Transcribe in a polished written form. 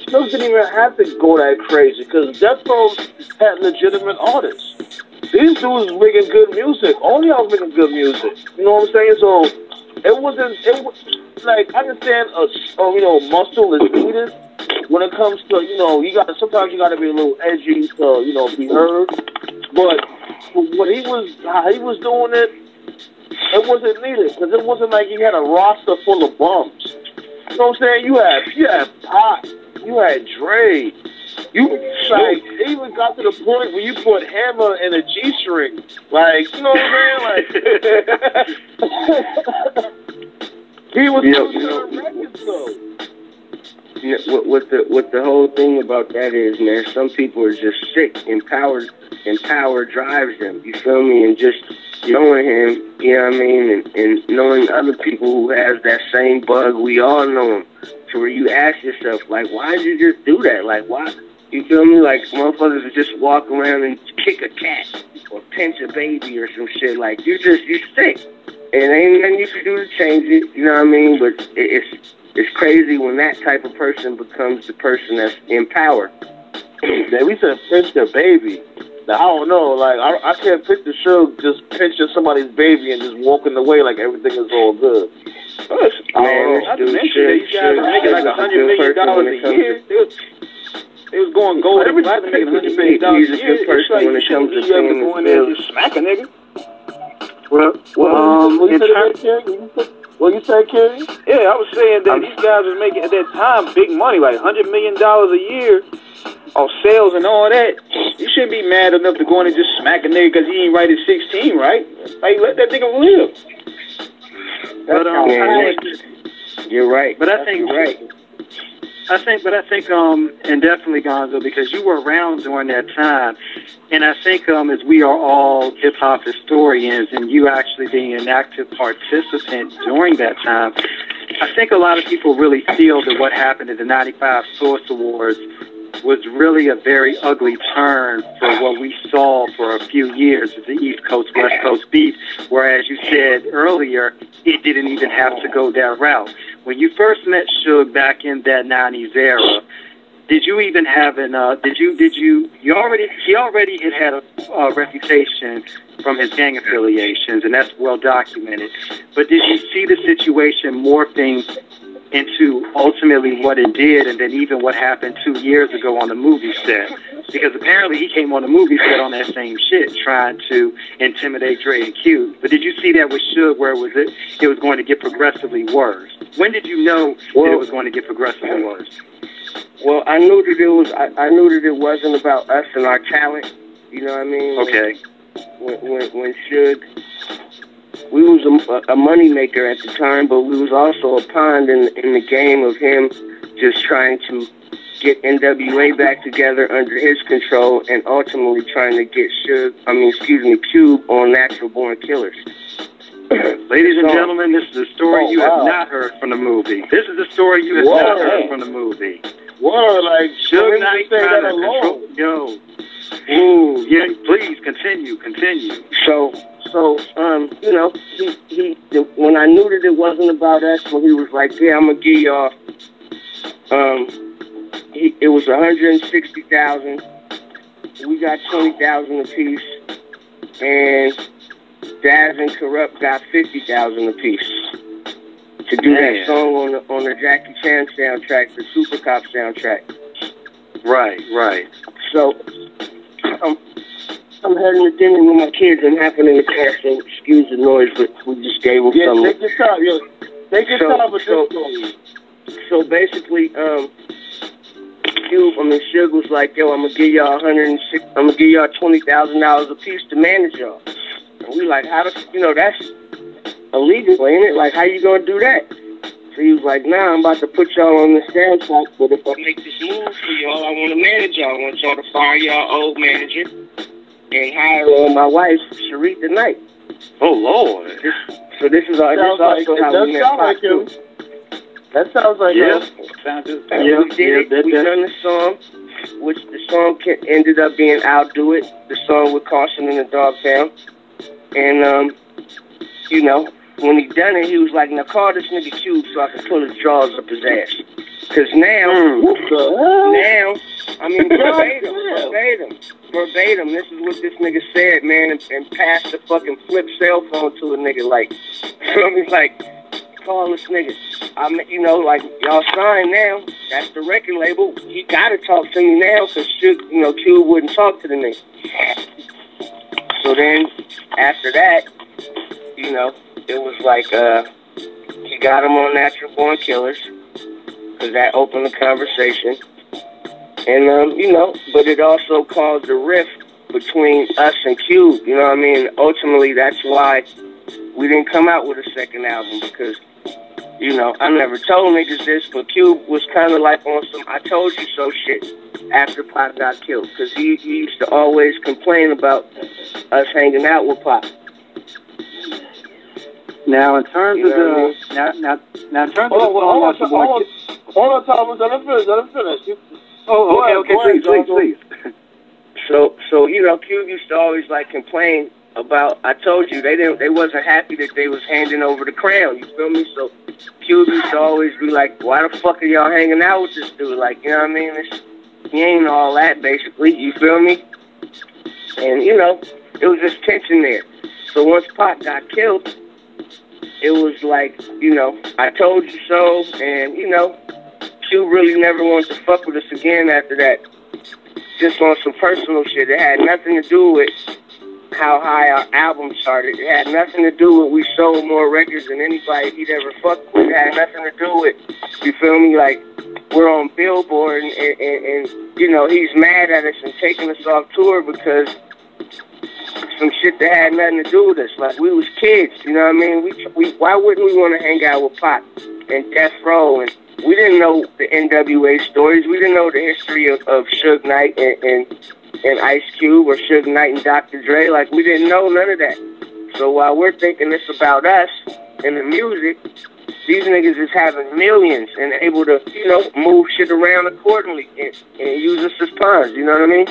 Suge didn't even have to go that crazy because Death Row had legitimate artists. These dudes was making good music. All y'all was making good music. You know what I'm saying? So it wasn't. Like I understand, muscle is needed when it comes to you got sometimes you got to be a little edgy to be heard. But what how he was doing it, it wasn't needed because it wasn't like he had a roster full of bums. You know what I'm saying? You had Pop, you had Dre. It even got to the point where you put Hammer in a G-string. Like, you know what I'm saying? Like, he was doing records though. Yeah, what the whole thing about that is, man, some people are just sick and power drives them, you feel me? And just knowing him, you know what I mean, and knowing other people who has that same bug, we all know him. To where you ask yourself, like, why did you just do that? Like, why? You feel me? Like, motherfuckers would just walk around and kick a cat or pinch a baby or some shit. Like, you're sick. And ain't nothing you can do to change it, you know what I mean? But it's crazy when that type of person becomes the person that's in power. Man, we said pinch their baby. Now, I don't know. Like, I can't picture Suge just pinching somebody's baby and just walking away like everything is all good. Man, not to mention that these guys are making like $100 million a year. They was going gold every time making $100 million a year. It's like you shouldn't be able to go in there and just smack a nigga. What you say, Kerry? Yeah, I was saying that these guys was making at that time big money, like $100 million a year on sales and all that. You shouldn't be mad enough to go in and just smack a nigga because he ain't right at 16, right? Like, let that nigga live. But you're right. But I think right. I think, and definitely Gonzo, because you were around during that time, and I think as we are all hip hop historians, and you actually being an active participant during that time, I think a lot of people really feel that what happened at the '95 Source Awards was really a very ugly turn for what we saw for a few years as the East Coast, West Coast beef, whereas you said earlier, it didn't even have to go that route. When you first met Suge back in that 90s era, did you even have he already had a reputation from his gang affiliations, and that's well documented, but did you see the situation morphing into ultimately what it did, and then even what happened 2 years ago on the movie set? Because apparently he came on the movie set on that same shit, trying to intimidate Dre and Q. But did you see that with Suge, where it was going to get progressively worse? When did you know that it was going to get progressively worse? Well, I knew that it wasn't about us and our talent. You know what I mean? Okay. When Suge, we was a money maker at the time, but we was also a pawn in the game of him just trying to get NWA back together under his control, and ultimately trying to get Cube on Natural Born Killers. Ladies and gentlemen, this is a story you have not heard from the movie. This is a story you have not heard from the movie. Whoa, like Suge Knight trying to control. Yo. Ooh, yeah, please continue. So, when I knew that it wasn't about us, when he was like, yeah, I'm gonna give y'all, it was 160,000. We got 20,000 apiece, and Daz and Corrupt got 50,000 apiece to do that song on the Jackie Chan soundtrack, the Super Cop soundtrack. Right. So I'm heading to dinner with my kids and hopping in the car, so excuse the noise, but we just gave them some. Take your time, Take your time with this story. So basically, Suge was like, yo, I'm gonna give y'all $20,000 a piece to manage y'all. And we like, that's illegal, ain't it? Like, how you gonna do that? So he was like, nah, I'm about to put y'all on the soundtrack, but if I make this move for y'all, I want to manage y'all. I want y'all to fire y'all old manager and hire my wife, Sharif the Knight. Oh, Lord. This is also how we met Pop, too. That sounds like we did it. We done the song, which the song ended up being I'll Do It, the song with Caution in the Dog Pound. And, when he done it, he was like, now call this nigga Cube so I can pull his drawers up his ass. Because now, I mean, verbatim, this is what this nigga said, man, and passed the fucking flip cell phone to a nigga, like, he's like, call this nigga. I mean, you know, like, y'all signed now, that's the record label, he gotta talk to me now, because, you know, Cube wouldn't talk to the nigga. So then, after that, you know, it was like, he got him on Natural Born Killers, because that opened the conversation. And, you know, but it also caused a rift between us and Cube, you know what I mean? Ultimately, that's why we didn't come out with a second album, because, you know, I never told niggas this, but Cube was kind of like on some I told you so shit after Pac got killed, because he used to always complain about us hanging out with Pac. Now, in terms of the now in terms of hold on, Thomas. Let him finish. Okay, please. So you know, Cube used to always like complain about. I told you they wasn't happy that they was handing over the crown. You feel me? So Cube used to always be like, why the fuck are y'all hanging out with this dude? Like, you know what I mean? He ain't all that, basically. You feel me? And you know, it was just tension there. So once Pac got killed, it was like, you know, I told you so, and, you know, Q really never wanted to fuck with us again after that. Just on some personal shit. It had nothing to do with how high our album charted. It had nothing to do with we sold more records than anybody he'd ever fucked with. It had nothing to do with, you feel me, like, we're on Billboard, and you know, he's mad at us and taking us off tour because some shit that had nothing to do with us. Like, we was kids, you know what I mean? We why wouldn't we want to hang out with Pac and Death Row? And we didn't know the NWA stories. We didn't know the history of Suge Knight and Ice Cube, or Suge Knight and Dr. Dre. Like, we didn't know none of that. So while we're thinking this about us and the music, these niggas is having millions and able to, you know, move shit around accordingly and use us as pawns, you know what I mean?